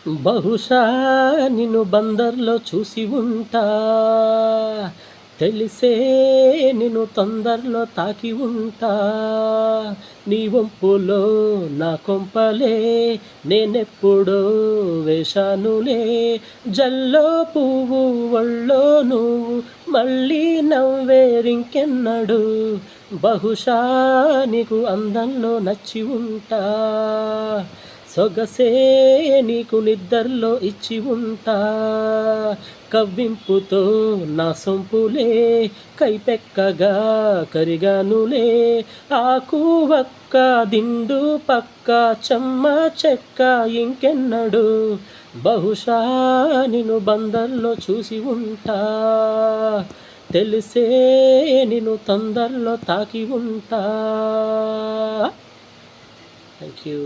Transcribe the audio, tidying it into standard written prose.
బహుశా నిన్ను బందర్లో చూసి ఉంటా, తెలిసే నిన్ను తొందరలో తాకి ఉంటా. నీ వంపులో నా కొంపలే నేనెప్పుడో వేశానులే. జల్లో పువ్వు ఒళ్ళో నువ్వు మళ్ళీ నవ్వేరింకెన్నడు. బహుశా నీకు అందంలో నచ్చి ఉంటా, సొగసే నీకు నిద్దర్లో ఇచ్చి ఉంటా. కవ్వింపుతో నా సొంపులే కైపెక్కగా కరిగానులే. ఆకు వక్క దిండు పక్క చెమ్మ చెక్క ఇంకెన్నడు. బహుశా నిన్ను బందర్లో చూసి ఉంటా, తెలిసే నిన్ను తొందరలో తాకి ఉంటా. Thank you.